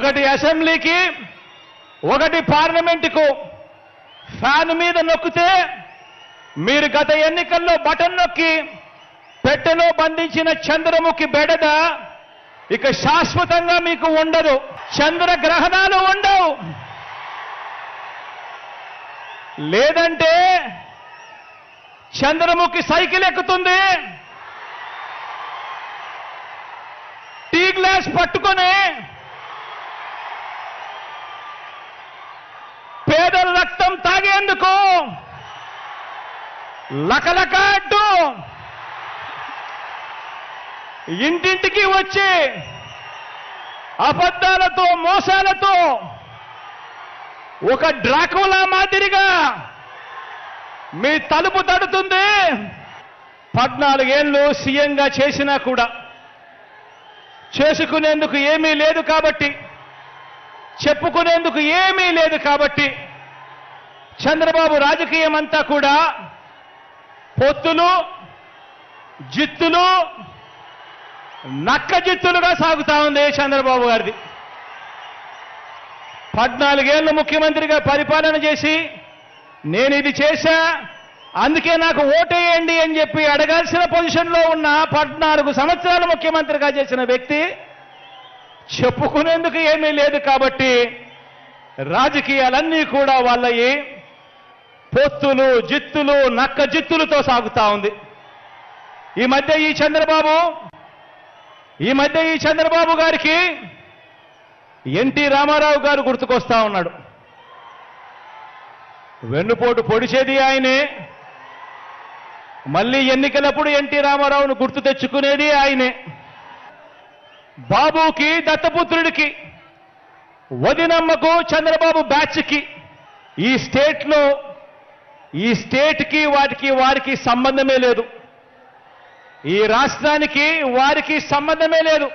ఒకటి అసెంబ్లీకి ఒకటి పార్లమెంటుకు ఫ్యాన్ మీద నొక్కితే మీరు గత ఎన్నికల్లో బటన్ నొక్కి పెట్టెలో బంధించిన చంద్రముఖి బెడద ఇక శాశ్వతంగా మీకు ఉండదు. చంద్రగ్రహణాలు ఉండవు. లేదంటే చంద్రముఖి సైకిల్ ఎక్కుతుంది, టీ గ్లాస్ పట్టుకొని పేదల రక్తం తాగేందుకు లకలక అంటూ ఇంటింటికి వచ్చి అబద్ధాలతో మోసాలతో ఒక డ్రాకులా మాదిరిగా మీ తలుపు తడుతుంది. 14 ఏళ్ళు సీఎంగా చేసినా కూడా చేసుకునేందుకు ఏమీ లేదు కాబట్టి, చెప్పుకునేందుకు ఏమీ లేదు కాబట్టి చంద్రబాబు రాజకీయం అంతా కూడా పొత్తులు, జిత్తులు, నక్క జిత్తులుగా సాగుతా ఉంది చంద్రబాబు గారిది. 14 ఏళ్ళు ముఖ్యమంత్రిగా పరిపాలన చేసి నేను ఇది చేశా అందుకే నాకు ఓటేయండి అని చెప్పి అడగాల్సిన పొజిషన్లో ఉన్న 14 సంవత్సరాలు ముఖ్యమంత్రిగా చేసిన వ్యక్తి చెప్పుకునేందుకు ఏమీ లేదు కాబట్టి రాజకీయాలన్నీ కూడా వాళ్ళయి పొత్తులు, జిత్తులు, నక్క జిత్తులతో సాగుతా ఉంది. ఈ మధ్య ఈ చంద్రబాబు గారికి ఎన్టీ రామారావు గారు గుర్తుకొస్తా ఉన్నాడు. వెన్నుపోటు పొడిచేది ఆయనే, మళ్ళీ ఎన్నికలప్పుడు ఎన్టీ రామారావును గుర్తు తెచ్చుకునేది ఆయనే. బాబుకి, దత్తపుత్రుడికి, వదినమ్మకు, చంద్రబాబు బ్యాచ్కి ఈ స్టేట్కి వారికి సంబంధమే లేదు. ఈ రాష్ట్రానికి వారికి సంబంధమే లేదు.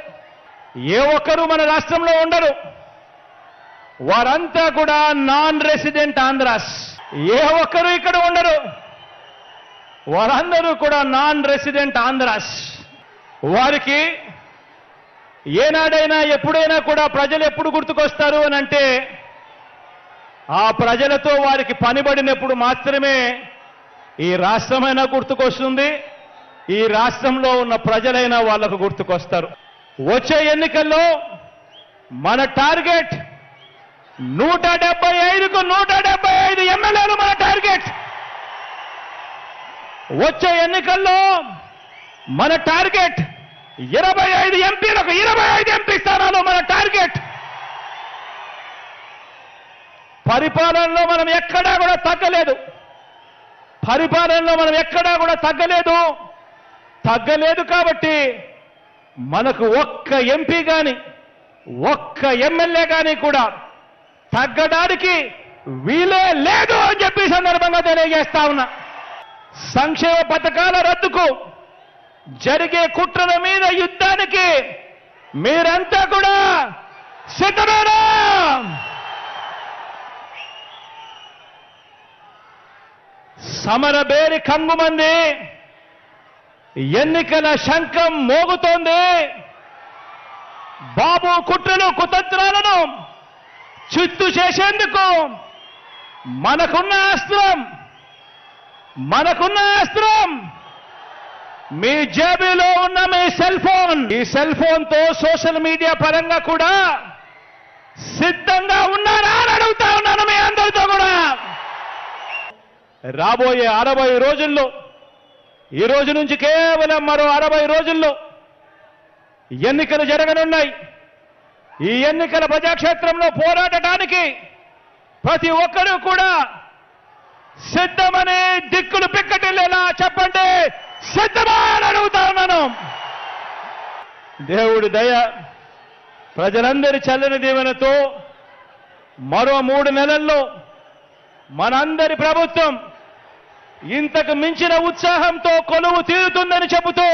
ఏ ఒక్కరూ మన రాష్ట్రంలో ఉండరు. వారంతా కూడా నాన్ రెసిడెంట్ ఆంధ్రాస్. ఏ ఒక్కరూ ఇక్కడ ఉండరు. వారందరూ కూడా నాన్ రెసిడెంట్ ఆంధ్రాస్. వారికి ఏనాడైనా ఎప్పుడైనా కూడా ప్రజలు ఎప్పుడు గుర్తుకొస్తారు అని అంటే ఆ ప్రజలతో వారికి పనిబడినప్పుడు మాత్రమే ఈ రాష్ట్రమైనా గుర్తుకొస్తుంది, ఈ రాష్ట్రంలో ఉన్న ప్రజలైనా వాళ్లకు గుర్తుకొస్తారు. వచ్చే ఎన్నికల్లో మన టార్గెట్ 175కు 175 ఎమ్మెల్యేలు మన టార్గెట్. వచ్చే ఎన్నికల్లో మన టార్గెట్ 25 ఎంపీలకు 25 ఎంపీ స్థానాలు మన టార్గెట్. పరిపాలనలో మనం ఎక్కడా కూడా తగ్గలేదు. తగ్గలేదు కాబట్టి మనకు ఒక్క ఎంపీ కానీ ఒక్క ఎమ్మెల్యే కానీ కూడా తగ్గడానికి వీలే లేదు అని చెప్పి సందర్భంగా తెలియజేస్తా ఉన్నా. సంక్షేమ పథకాల రద్దుకు జరిగే కుట్రల మీద యుద్ధానికి మీరంతా కూడా సిద్ధమేనా? సమరబేరి కంగుమంది, ఎన్నికల శంఖం మోగుతోంది. బాబు కుట్రలు, కుతంత్రాలను చిత్తు చేసేందుకు మనకున్న అస్త్రం మీ జేబులో ఉన్న మీ సెల్ ఫోన్. ఈ సెల్ ఫోన్తో సోషల్ మీడియా పరంగా కూడా సిద్ధంగా ఉన్నారా అని అడుగుతా ఉన్నాను మీ అందరితో కూడా. రాబోయే 60 రోజుల్లో, ఈ రోజు నుంచి కేవలం మరో 60 రోజుల్లో ఎన్నికలు జరగనున్నాయి. ఈ ఎన్నికల ప్రజాక్షేత్రంలో పోరాడటానికి ప్రతి ఒక్కరూ కూడా సిద్ధమని దిక్కులు పిక్కటిల్లేలా చెప్పండి, సిద్ధమా అని అడుగుతా ఉన్నాను. దేవుడి దయ, ప్రజలందరి చల్లని దీవెనతో మరో 3 నెలల్లో మనందరి ప్రభుత్వం ఇంతకు మించిన ఉత్సాహంతో కొలువు తీరుతుందని చెబుతూ